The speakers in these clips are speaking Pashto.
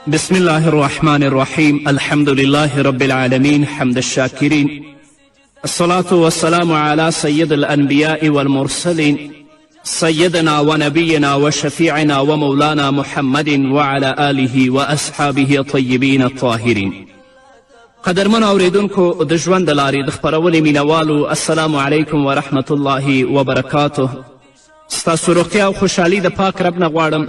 بسم الله الرحمن الرحيم الحمد لله رب العالمين حمد الشاكرين الصلاة والسلام على سيد الأنبياء والمرسلين سيدنا ونبينا وشفيعنا ومولانا محمد وعلى آله وأصحابه الطيبين الطاهرين. قدرمنو اوریدونکو د ژوند د لارې د خپرونې مینوالو السلام علیکم ورحمت الله وبرکاته. ستاسو روغتیا او خوشحالي د پاک رب نه غواړم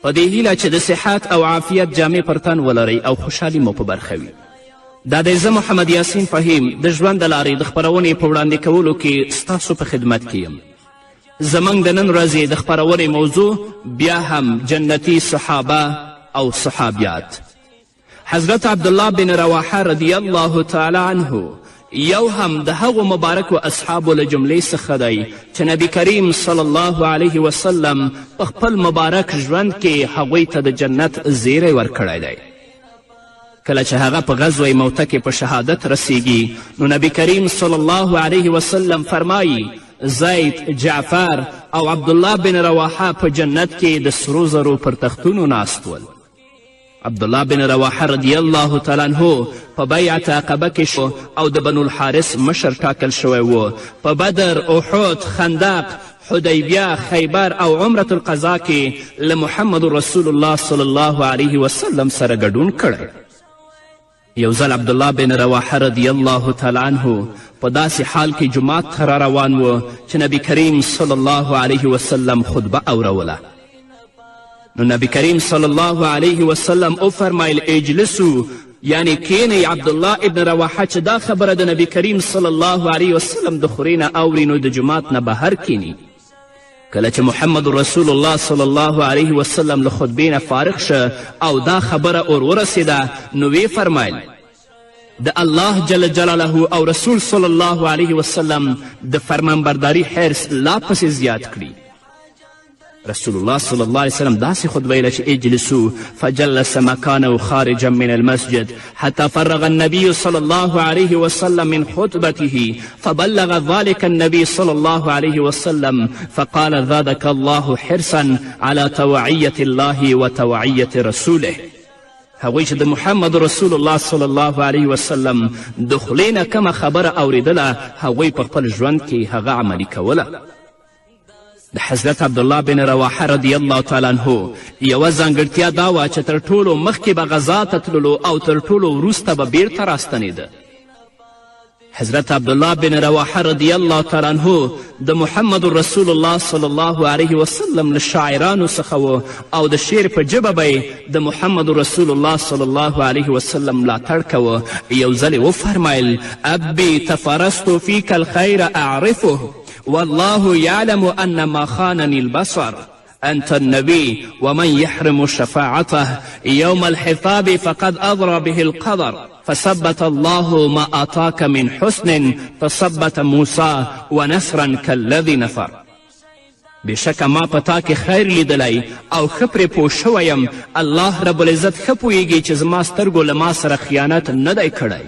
په دې هیله چې د صحت او عافیت جامې پر تن ولرئ او خوشحالي مو په برخه وي. دا دی زه محمد یاسین فهیم د ژوند د لارې د خپرونې په وړاندې کولو کې ستاسو په خدمت کې یم. زموږ د نن ورځې د خپرونې موضوع بیا هم جنتي صحابه او صحابیات. حضرت عبدالله بن رواحه رضی الله تعالی عنه یو هم د هغو مبارکو اصحابو له جملې څخه دی چې نبی کریم صلی الله علیه وسلم په خپل مبارک ژوند کې هغوی ته د جنت زیری ورکړی دی. کله چې هغه په غزوه موته کې په شهادت رسیږي نو نبی کریم صلی الله علیه وسلم فرمایي زید، جعفر او عبدالله بن رواحه په جنت کې د سرو زرو پر تختونو ناست ول. عبدالله بن رواحه رضی الله تعالی عنه په بیعت عقبه کې شو او د بنو الحارث مشر ټاکل شوی و. په بدر، احد، خندق، حدیبیه، خیبر او عمرة القضا کې له محمد رسول الله صلی الله علیه وسلم سره ګډون کړی. یو ځل عبدالله بن رواحه رضی الله تعالی عنه په داسې حال کې جومات ته را روان و چې نبی کریم صلی الله علیه وسلم خطبه اوروله. نو نبی کریم صلی الله علیه وسلم وفرمایل اجلسو، یعنی کینی. عبدالله ابن رواحه چې دا خبره د نبی کریم صلی الله علیه وسلم د خورې نه اوري نو د جومات نه بهر کینی. کله چې محمد رسول الله صلی الله علیه وسلم له خطبې نه فارغ شه او دا خبره ورسېده نو وی فرمایل د الله جل جلاله او رسول صلی الله علیه وسلم د فرمانبرداري حرص لا پسې زیات کړي. رسول الله صلی الله علیه وسلم داسې خطبه ویله چې اجلسو فجلس مکانه خارجا من المسجد حتى فرغ النبي صلی الله علیه وسلم من خطبته فبلغ ذلك النبي صلی الله علیه وسلم فقال زادك الله حرصا على توعية الله وتوعية رسوله. هغوی چې د محمد رسول الله صلی الله علیه وسلم د خولې نه کومه خبره اورېدله هغوی په خپل ژوند کې هغه عملي کوله. د حضرت عبدالله بن رواحه رضی الله تعالی عنه یوه ځانګړتیا دا وه چې تر ټولو مخکې به غذا ته تللو او تر ټولو وروسته به بیرته راستنېده. حضرت عبدالله بن رواحه رضی الله تعالی عنه د محمد رسول الله صلی الله علیه وسلم له شاعرانو څخه و او د شعر په ژبه به د محمد رسول الله صلی الله علیه وسلم ملاتړ کوه. یو ځل یې وفرمیل ابي تفرست فیک الخیر اعرفه والله يعلم أن ما خانني البصر أنت النبي ومن يحرم شفاعته يوم الحساب فقد أضرى به القدر فثبت الله ما آتاك من حسن فثبت موسى ونصرا كالذي نفر. بشکه ما په تا کې خیر لیدلی او ښه پرې پوه شوی یم. الله رب العزت ښه پوهیږي چې زما سترګو له ما سره خیانت نه دی کړی.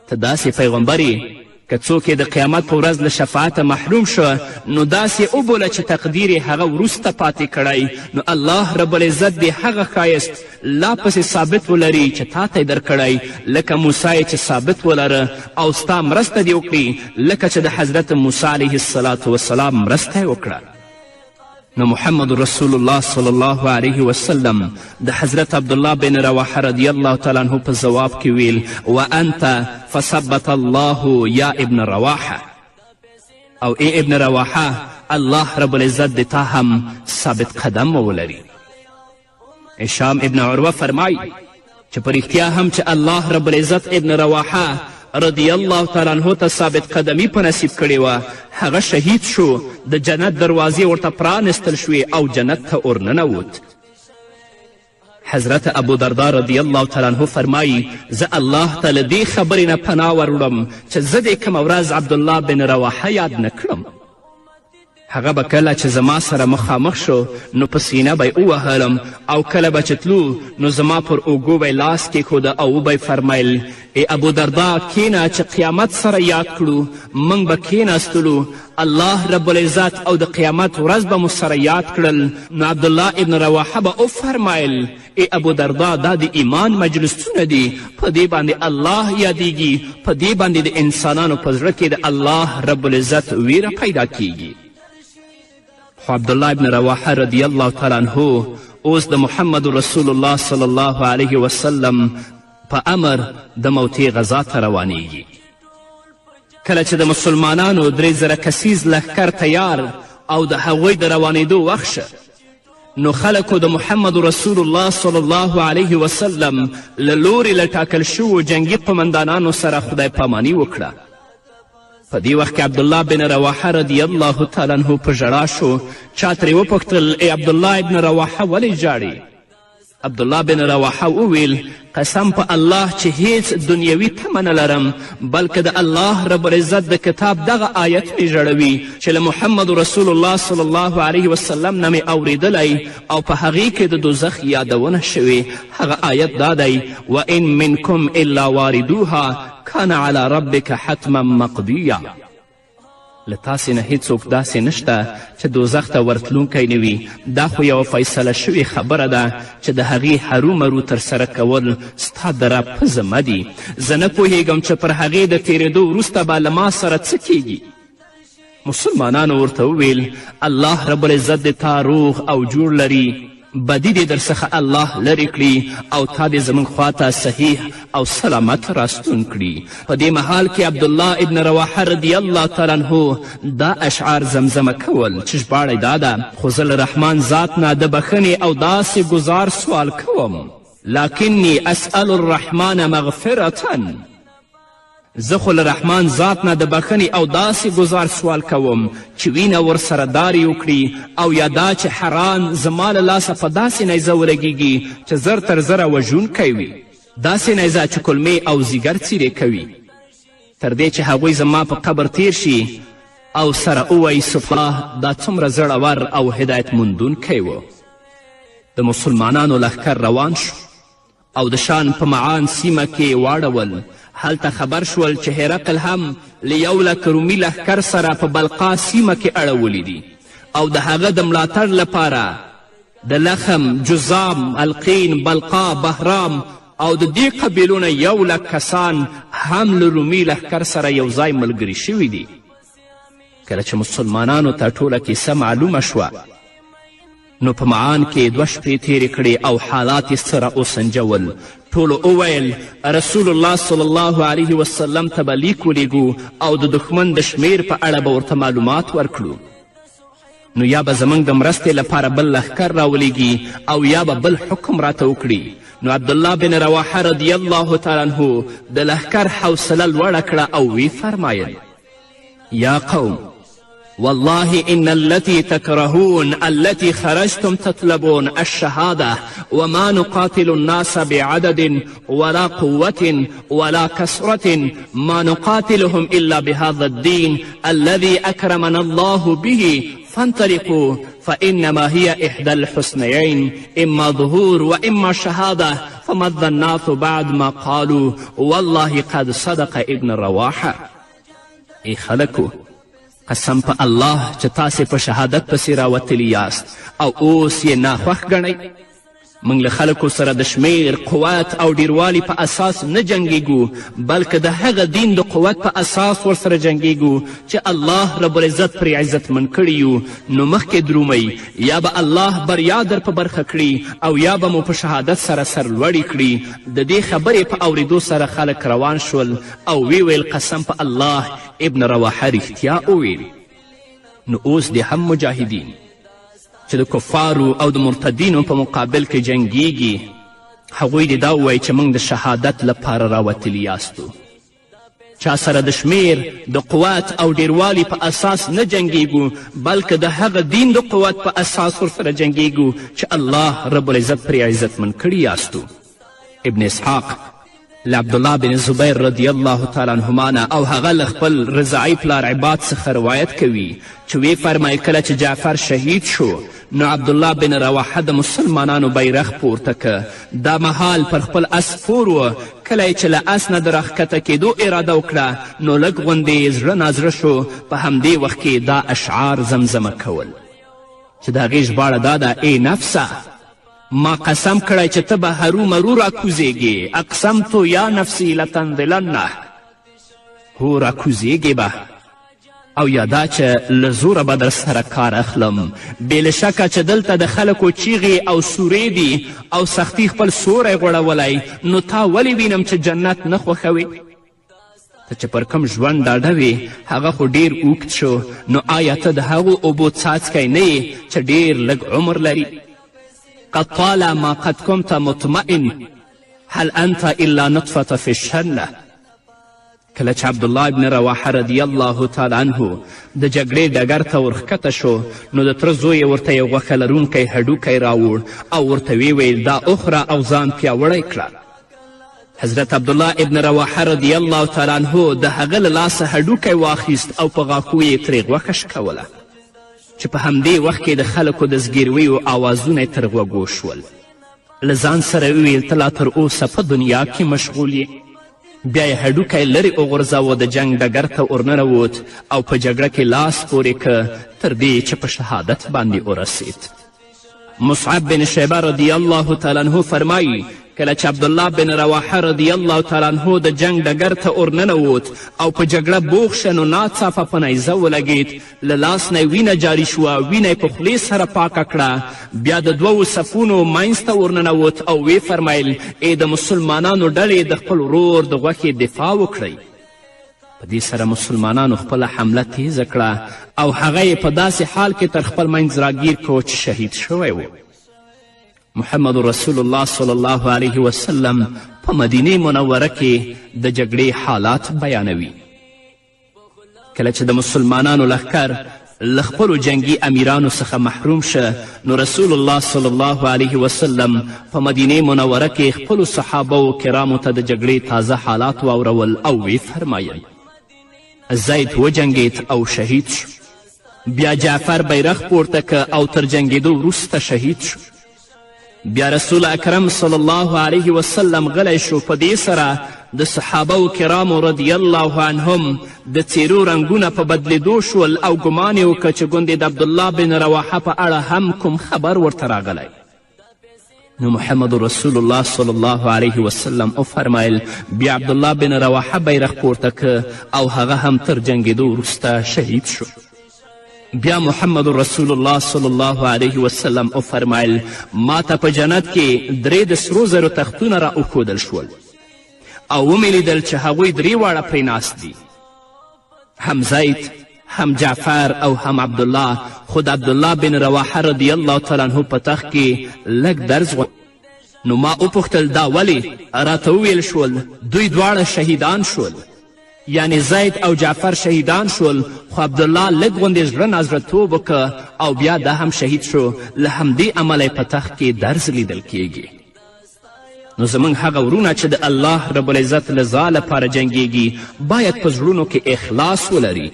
ته داسې پیغمبر یې که څوک د قیامت په ورځ له شفاعته محروم شو نو داسې وبوله چې تقدیر یې هغه وروسته پاتې کړی نو الله رب العزت دې هغه ښایست لا پسې ثابت ولري چې تا ته یې درکړی لکه موسی یې چې ثابت ولره او ستا مرسته دې وکړي لکه چې د حضرت موسی علیه السلام مرسته یې وکړه. نو محمد رسول الله صلی الله علیه وسلم د حضرت عبدالله بن رواحه رضی الله تعالی عنه په ځواب کې ویل وانت فثبت الله یا ابن رواحه، او ای ابن رواحه الله رب العزت د تا هم ثابت قدم ولري. هشام ابن عروه فرمایي چې په رښتیا هم چې الله رب العزت ابن رواحه رضی الله تعالی عنه ته ثابت قدمی په نصیب کړې وه هغه شهید شو، د جنت دروازې ورته پرانستل شوې او جنت ته ورننوت. حضرت ابو دردا رضی الله تعالی عنه فرمایي زه الله ته له دې خبرې نه پناه وروړم چې زه دې کومه ورځ عبدالله بن رواحه یاد نه کړم. هغه به کله چې زما سره مخامخ شو نو په سینه به یې ووهلم او کله به چې تلو نو زما پر اوږو به یې لاس کیښوده او وبه یې فرمیل ای ابو دردا کینه چې قیامت سره یاد کړو موږ به کیناستلو الله رب العزت او د قیامت ورځ به مو سره یاد کړل نو عبدالله ابن رواحه به وفرمیل ای ابو دردا دا د ایمان مجلسونه دي په دې باندې الله یادیږي په دې باندې د انسانانو په زړه کې د الله رب العزت ویره پیدا کیږي خو عبدالله ابن رواحه رضی الله تعالی عنه اوس د محمد رسول الله صلی الله علیه وسلم په امر د موتې غذا ته روانیږي کله چې د مسلمانانو 3000 کسیز لښکر تیار او د هغوی د روانېدو وخت شه نو خلکو د محمد رسول الله صلی الله علیه وسلم له لورې له ټاکل شوو جنگي قمندانانو سره خدای پاماني وکړه په دې وخت کې عبدالله بن رواحه رضی الله تعالی عنه په ژړا شو چا ترې وپوښتل ای عبدالله ابن رواحه ولې ژاړې عبدالله بن رواحه وویل قسم په الله چې هیڅ دنیوي تمه نه لرم بلکې د الله رب العزت د کتاب دغه آیت مې ژړوي چې له محمد رسول الله صلی الله علیه وسلم نه مې اورېدلی او په هغې کې د دوزخ یادونه شوې هغه آیت دا دی وان منکم الا واردوها کان علی ربک حتما مقضیه له تاسې نه هیڅوک داسې نشته چې دوزخ ته ورتلونکی نه وي دا خو یوه فیصله شوې خبره ده چې د هغې هرومرو ترسره کول ستا د رب په ذمه دي زه نه پوهیږم چې پر هغې د تیرېدو وروسته به له ما سره څه کیږي مسلمانانو ورته وویل الله رب العزت د تا روغ او جوړ لري بدی دې در څخه الله لرې کړي او تا دې زموږ خواته صحیح او سلامت راستون کړي په دې مهال کې عبدالله ابن رواحه رضی الله تعالی عنه دا اشعار زمزمه کول چې ژباړه دا ده خو زه له رحمان ذات نه د بخښنې او داسې ګزار سوال کوم لکنی اسأل الرحمن مغفرة زه خو له رحمان ذات نه د بخښنې او داسې ګزار سوال کوم چې وینه ورسره دارې وکړي او یا دا چې حران زما له لاسه په داسې نیزه ولګیږي چې زر تر زره وژونکی وي داسې نیزه چې کلمې او زیګر څیرې کوي تر دې چې هغوی زما په قبر تیر شي او سره ووایي سبحان دا څومره زړور او هدایت موندونکی و د مسلمانانو لښکر روان شو او د شان په معان سیمه کې واړول هلته خبر شول چې هرقل هم له 100,000 رومي لښکر سره په بلقا سیمه کې اړولی دي او د هغه د ملاتړ لپاره د لخم جزام القین بلقا بهرام او د دې قبیلو نه 100,000 کسان هم له رومي لښکر سره یو ځای ملګري شوي دي کله چې مسلمانانو ته ټوله کیسه معلومه شوه نو په معان کې 2 شپې تیرې کړې او حالات یې سره وسنجول ټولو وویل رسول الله صلی الله علیه وسلم ته به لیک ولیږو او د دښمن د شمیر په اړه به ورته معلومات ورکړو نو یا به زموږ د مرستې لپاره بل لښکر راولیږي او یا به بل حکم راته وکړي نو عبدالله بن رواحه رضی الله تعالی عنه د لښکر حوصله لوړه کړه او وی فرمایل یا قوم والله إن التي تكرهون التي خرجتم تطلبون الشهادة وما نقاتل الناس بعدد ولا قوة ولا كثرة ما نقاتلهم إلا بهذا الدين الذي أكرمنا الله به فانطلقوا فإنما هي إحدى الحسنيين إما ظهور وإما شهادة فما الظنات بعد ما قالوا والله قد صدق ابن رواحة ای خلکو قسم په الله چې تاسې په شهادت پسې راوتلي یاست او اوس یې ناخوښ ګڼئ موږ له خلکو سره د شمیر قوت او ډیروالي په اساس نه جنګیږو بلکې د هغه دین د قوت په اساس ورسره جنګیږو چې الله رب العزت پرې عزتمن کړي یو نو مخکې درومئ یا به الله بریا در په برخه کړي او یا به مو په شهادت سره سرلوړي کړي د دې خبرې په اورېدو سره خلک روان شول او ویل قسم په الله ابن رواحه رښتیا وویل نو اوس دې هم مجاهدین چې د کفارو او د مرتدینو په مقابل کې جنګیږي هغوی دې دا ووایي چې موږ د شهادت لپاره راوتلي یاستو چا سره د شمیر د قوت او ډیروالي په اساس نه جنګیږو بلکې د هغه دین د قوت په اساس ورسره جنګیږو چې الله رب العزت پرې عزتمن کړي یاستو ابن اسحاق له عبدالله بن زبیر رضی الله تعالی عنهما نه او هغه له خپل رضاعي پلار عباد څخه روایت کوي چې وی فرمایي کله چې جعفر شهید شو نو عبدالله بن رواحه د مسلمانانو بیرغ پورته که دا مهال پر خپل اس سپور و کله چې له اس نه د راښکته کېدو اراده وکړه نو لږ غوندې زړه نازړه شو په همدې وخت کې دا اشعار زمزمه کول چې د هغې ژباړه دا ده ای نفسه ما قسم کړی چې ته به هرو مرو راکوزیږې اقسمتو یا نفسی لتنزلنه هو راکوزیږې به او یا دا چې له زوره به در سره کار اخلم بې له شکه چې دلته د خلکو چیغې او سورې دي او سختي خپل سوری غوړولی نو تا ولې وینم چې جنت نه خوښوې ته چې پر کوم ژوند ډاډه وې هغه خو ډیر اوږد شو نو آیا ته د هغو اوبو څاڅکی نه یې چې ډیر لږ عمر لري قد طال ما قد كنت مطمئن هل انت الا نطفة في الشنة کله چې عبدالله ابن رواحه رضی الله تعالی عنه د جګړې ډګر ته ورښکته شو نو د تره زوی یې ورته یو غوښه لرونکی هډوکی راوړ او ورته ویې ویل دا اخره او ځان پیاوړی کړه حضرت عبدالله ابن رواحه رضی الله تعالی عنه د هغه له لاسه هډوکی واخیست او په غاښو یې ترې غوښه شکوله چې په همدې وخت کې د خلکو د زګیرویو آوازونه یې تر غوږو شول له ځان سره وویل ته لا تر اوسه په دنیا کې مشغول یې بیا یې هډوکی لرې وغورځاوه د جنگ ډګر ته ورننوت او په جګړه کې لاس پورې که تر دې چې په شهادت باندې ورسید مصعب بن شیبه رضی الله تعالی عنه فرمایي کله چې عبدالله بن رواحه رضی الله تعالی عنه د جنگ ډګر ته ورننوت او په جګړه بوخ شه نو ناڅاپه په نیزه ولګید له لاس نه وینه جاري شوه وینه یې په خولې سره پاکه کړه بیا د دوو صفونو منځ ته ورننوت او ویې فرمیل ای د مسلمانانو ډلې د خپل ورور د غوښې دفاع وکړئ په دې سره مسلمانانو خپله حمله تیزه کړه او هغه یې په داسې حال کې تر خپل منځ راګیر کړو چې شهید شوی و محمد رسول الله صلی الله علیه وسلم په مدینه منوره کې د جګړې حالات بیانوي کله چې د مسلمانانو لښکر له خپلو جنگي امیرانو څخه محروم شه نو رسول الله صلی الله علیه وسلم په مدینه منوره کې خپلو صحابه و کرامو ته د جګړې تازه حالات واورول او وی فرمایل زید وجنګید او شهید شو بیا جعفر بیرغ پورته که او تر جنګېدو وروسته شهید شو بیا رسول اکرم صلی الله علیه وسلم غلی شو په دې سره د صحابه و کرامو رضی الله عنهم د څیرو رنګونه په بدلیدو شول او ګمان یې وکړه چې ګوندې د عبدالله بن رواحه په اړه هم کوم خبر ورته راغلی نو محمد رسول الله صلی الله علیه وسلم وفرمیل بیا عبدالله بن رواحه بیرغ پورته که او هغه هم تر جنګېدو وروسته شهید شو بیا محمد رسول الله صلی الله علیه وسلم وفرمیل ما ته په جنت کې 3 د سرو زرو تختونه را وښودل شول او ومې لیدل چې هغوی 3 واړه پرې ناست دي هم زید هم جعفر او هم عبدالله خود عبدالله بن رواحه رضی الله تعالی عنه په تخت کې لږ درز نو ما وپوښتل دا ولې راته وویل شول دوی دواړه شهیدان شول یعنی زید او جعفر شهیدان شول خو عبدالله لږ غوندې زړه نازړهتوب وکړه او بیا دا هم شهید شو له همدې امله په تخت کې درز لیدل کیږي نو زموږ هغه ورونه چې د الله رب العزت رضا لپاره جنګیږي باید په زړونو کې اخلاص ولري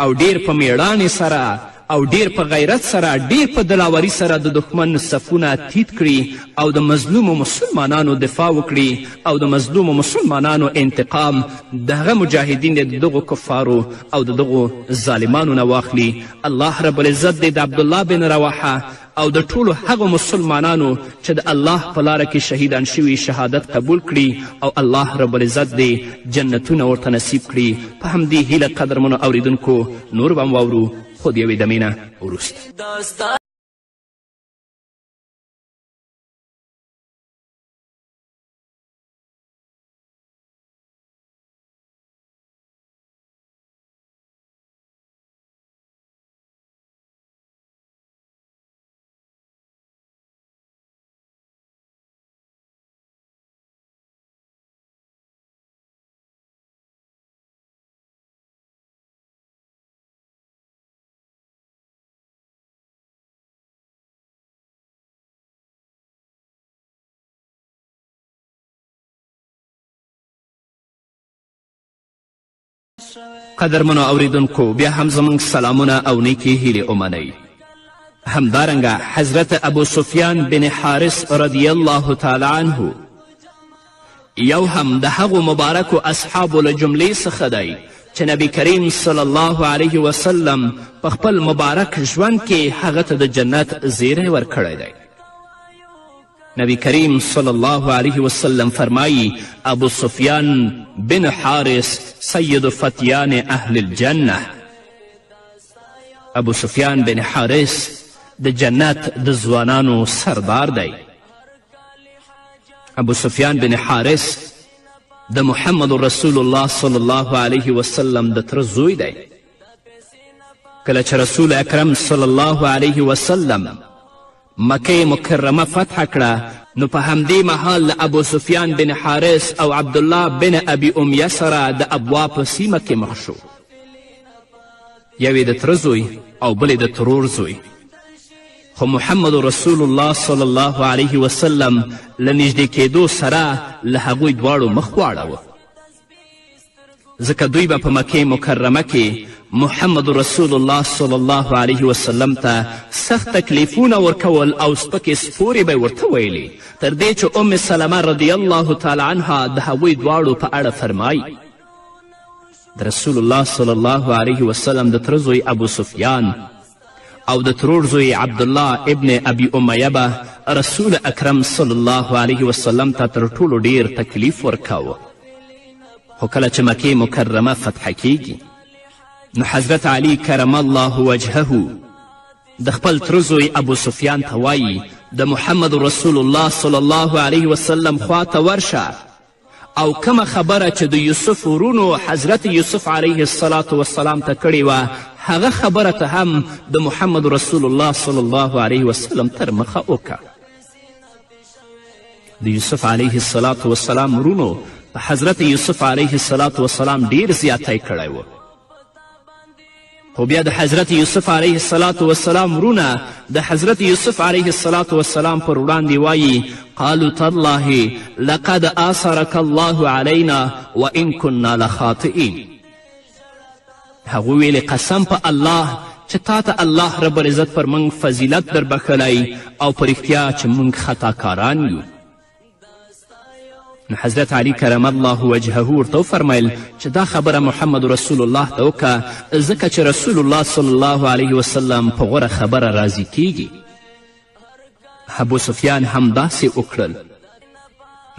او ډیر په میړانې سره او ډیر په غیرت سره ډیر په دلاوري سره د دښمن صفونه تیت کړي او د مظلومو مسلمانانو دفاع وکړي او د مظلومو مسلمانانو انتقام د هغه مجاهدین د دغو کفارو او د دغو ظالمانو نه واخلي الله رب العزت د عبدالله بن رواحه او د ټولو هغو مسلمانانو چې د الله په لاره کې شهیدان شوي شهادت قبول کړي او الله رب العزت دې جنتونه ورته نصیب کړي په همدې هیله قدرمنو اوریدونکو نور به هم واورو خو د یوې دمې نه وروسته قدرمنو اوریدونکو بیا هم زموږ سلامونه او نیکې هیلې ومنئ. همدارنګه حضرت ابو سفیان بن حارث رضی الله تعالی عنه یو هم د هغو مبارکو اصحابو له جملې څخه دی چې نبی کریم صلی الله علیه وسلم په خپل مبارک ژوند کې هغه ته د جنت زیری ورکړی دی. نبی کریم صلی الله علیه وسلم فرمایی ابو سفیان بن حارث سید فتیان اهل الجنه. ابو سفیان بن حارث د جنت د ځوانانو سردار دی. ابو سفیان بن حارث د محمد رسول الله صلی الله علیه وسلم د تره زوی دی. کله چې رسول اکرم صلی الله علیه وسلم مکه مکرمه فتح کړه نو په همدې مهال له ابو سفیان بن حارث او عبدالله بن ابي امیه سره د ابوا په سیمه کې مخ شو. یو یې د تره زوی او بل د ترور زوی. خو محمد رسول الله صلی الله علیه وسلم له نږدې کېدو سره له هغوی دواړو مخ واړوه، ځکه دوی به په مکې مکرمه کې محمد رسول الله صلی الله علیه وسلم ته سخت تکلیفونه ورکول او سپکې سپورې به ورته ویلې، تر دې چې ام سلمه رضی الله تعالی عنها د هغوی دواړو په اړه فرمایي د رسول الله صلی الله علیه وسلم د تره زوی ابو سفیان او د ترور زوی عبدالله ابن ابي امیه به رسول اکرم صلی الله علیه وسلم ته تر ټولو ډیر تکلیف ورکاوه. خو کله چې مکې مکرمه فتح کیږي نو حضرت علی کرم الله وجهه د خپل تره زوی ابو سفیان ته وایي د محمد رسول الله صلی الله علیه وسلم خواته ورشه او کومه خبره چې د یوسف ورونو حضرت یوسف علیه الصلاة والسلام ته کړې وه هغه خبره ته هم د محمد رسول الله صلی الله علیه وسلم تر مخه وکړه. د یوسف علیه الصلاة والسلام ورونو په حضرت یوسف علیه الصلاة والسلام ډیر زیاتی کړی و. خو بیا د حضرت یوسف علیه الصلاة والسلام ورونه د حضرت یوسف علیه الصلاة والسلام پر وړاندې وایي قالوا تالله لقد آثرك الله علینا وان كنا لخاطئین. هغوی ویلې قسم په الله چې تا ته الله رب العزت پر موږ فضیلت در بخلی او په رښتیا چې موږ خطاکاران یو. نو حضرت علی کرم الله وجهه ورته وفرمیل چې دا خبره محمد رسول الله ته وکړه ځکه چې رسول الله صلی الله علیه وسلم په غوره خبره راضي کیږي. ابو سفیان هم داسې وکړل.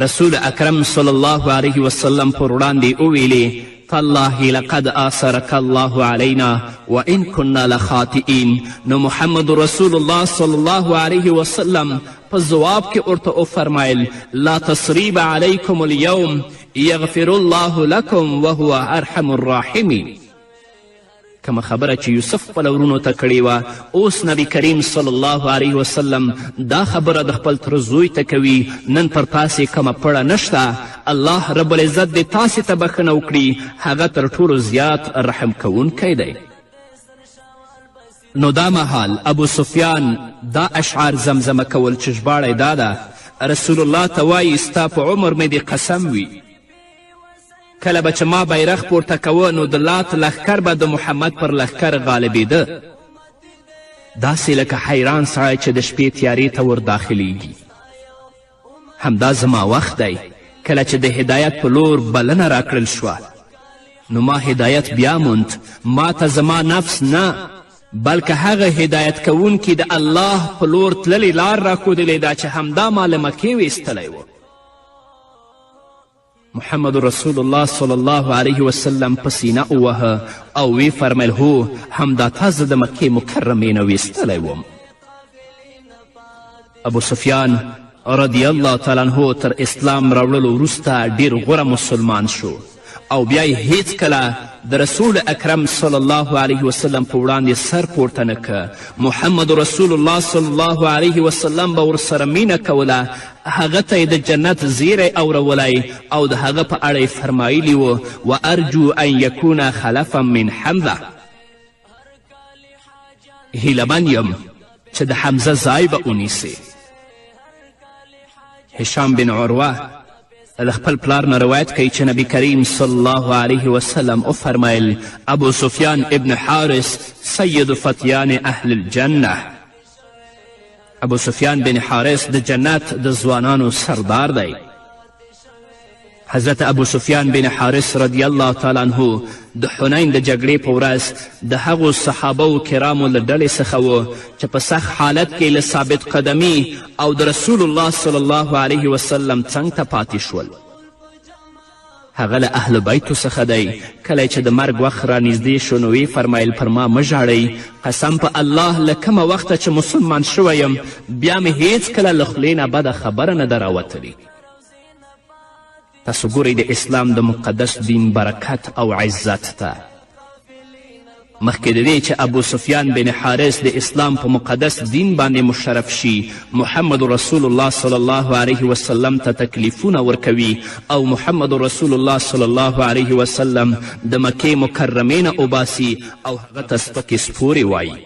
رسول اکرم صلی الله علیه وسلم پر وړاندې وویلې تالله لقد آثرك الله علينا وإن كنا لخاطئين. نو محمد رسول الله صلی الله علیه وسلم په ځواب کې ورته وفرمیل لا تصریب علیکم اليوم یغفر الله لکم وهو ارحم الراحمین. کومه خبره چې یوسف خپل ورونو ته کړې وه اوس نبی کریم صلی الله علیه وسلم دا خبره د خپل تره زوی ته کوي. نن پر تاسې کومه پړه نشته، الله رب العزت دې تاسې ته بښنه وکړي، هغه تر ټولو زیات رحم کوونکی دی. نو دا مهال ابو سفیان دا اشعار زمزمه کول چې ژباړی دا ده رسول الله ته وایي ستا په عمر مې دې قسم وي کله به چې ما بیرغ پورته کوه نو د لات لښکر به د محمد پر لښکر غالبېده، داسې لکه حیران سړی چې د شپې تیارې ته ورداخلیږي. همدا زما وخت دی کله چې د هدایت په لور بلنه راکړل شوه نو ما هدایت بیا موند، ما ته زما نفس نه بلکې هغه هدایت کوونکي د الله په لور تللې لار راښودلې ده چې همدا ما له مکې ویستلی و. محمد رسول الله صلی الله علیه وسلم په سینه ووهه او وی فرمیل هو همدا تا زه د مکې مکرمې نه ویستلی وم. ابو سفیان رضی الله تعالی عنه تر اسلام راوړلو وروسته ډیر غوره مسلمان شو او بیا یې هیڅکله د رسول اکرم صلی الله علیه وسلم په وړاندې سر پورته نه که. محمد رسول الله صلی الله علیه وسلم به ورسره مینه کوله، هغه ته یې د جنت زیری اورولی او د هغه په اړه یې فرمایلي و و ارجو ان یکونه خلفا من حمزه. هیلهمن یم چې د حمزه ځای به ونیسي. هشام بن عروه له خپل پلار نه روایت کوي چې نبی کریم صلی الله علیه وسلم وفرمیل ابو سفیان ابن حارس سید فتیان اهل الجنه. ابو سفیان بن حارس د جنت د ځوانانو سردار دی. حضرت ابو سفیان بن حارس رضی الله تعالی عنه د حنین د جګړې په ورځ د هغو صحابه کرامو له ډلې څخه و چې په سخت حالت کې له ثابت قدمي او د رسول الله صلی الله علیه وسلم څنګ ته پاتې شول. هغه له اهل بیتو څخه دی. کله چې د مرګ وخت رانږدې شو نو ویې فرمیل پر ما مه ژاړئ، قسم په الله له کومه وخته چې مسلمان شوی یم بیا مې هیڅکله له خولې نه بده خبره نه ده راوتلې. تاسو ګورئ د اسلام د مقدس دین برکت او عزت ته. مخکې د دې چې ابو سفیان بن حارس د اسلام په مقدس دین باندې مشرف شي، محمد رسول الله صلی الله علیه وسلم ته تکلیفونه ورکوي او محمد رسول الله صلی الله علیه وسلم د مکې مکرمې نه وباسي او هغه ته سپکې سپورې وایي.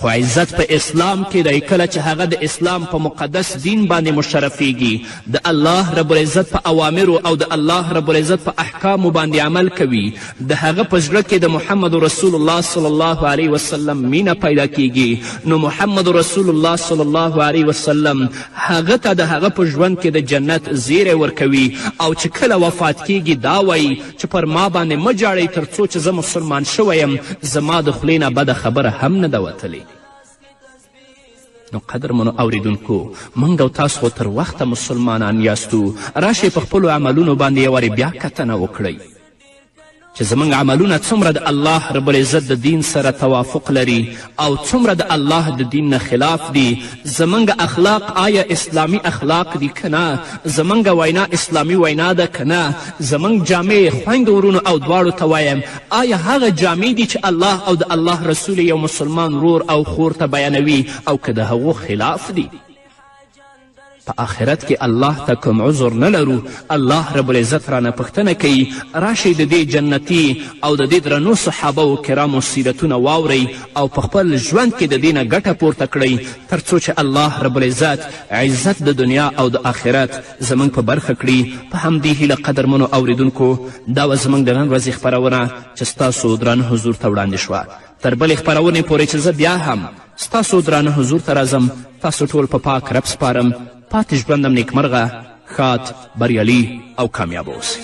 خو عزت په اسلام کې دی. کله چې هغه د اسلام په مقدس دین باندې مشرفیږي، د الله رب العزت په اوامرو او د الله رب العزت په احکامو باندې عمل کوي، د هغه په زړه کې د محمد رسول الله صلی الله علیه وسلم مینه پیدا کیږي، نو محمد رسول الله صلی الله علیه وسلم هغه ته د هغه په ژوند کې د جنت زیری ورکوي او چې کله وفات کیږي دا وایي چې پر ما باندې مه جاړئ تر څو چې زه مسلمان شوی یم، زما د خولې نه بده خبره هم نه ده وتلې. نو قدرمنو اوریدونکو، موږ او تاسو خو تر وخته مسلمانان یاستو. راشئ په خپلو عملونو باندې یو وارې بیا کتنه وکړئ چې زموږ عملونه څومره د الله رب العزت د دین سره توافق لري او څومره د الله د دین نه خلاف دي. زموږ اخلاق آیا اسلامي اخلاق دي که نه؟ زموږ وینا اسلامي وینا ده که نه؟ زموږ جامې خویندو ورونو او دواړو ته وایم آیا هغه جامې دي چې الله او د الله رسول یو مسلمان ورور او خور ته بیانوي او که د هغو خلاف دي؟ په آخرت کې الله ته کوم عذر نه لرو. الله رب العزت رانه پوښتنه کوي راشئ د دې جنتي او د دې درنو صحابه و کرامو سیرتونه واورئ او په خپل ژوند کې د دې نه ګټه پورته کړئ تر څو چې الله رب العزت عزت د دنیا او د آخرت زموږ په برخه کړي. په همدې هیله قدرمنو اوریدونکو، دا وه زموږ د نن ورځې خپرونه چې ستاسو درانه حضور ته وړاندې شوه. تر بلې خپرونې پورې چې زه بیا هم ستاسو درانه حضور ته راځم، تاسو ټول په پاک رب سپارم. پاتې ژوندم نیکمرغه، ښاد، بریالي او کامیاب اوسئ.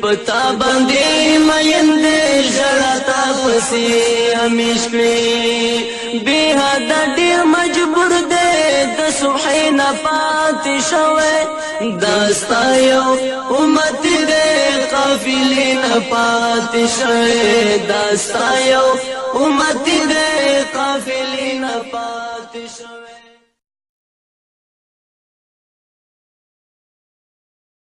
پتا باندې مین دې ژړا تا پسې همیش کړې، بې حده ډېر مجبور دی د صبحې نه پاتې شوی، دا ستا یو امت دی قافلې نه پاتې شوی، دا ستا یو امت دی قافلې نه پاتې شوی.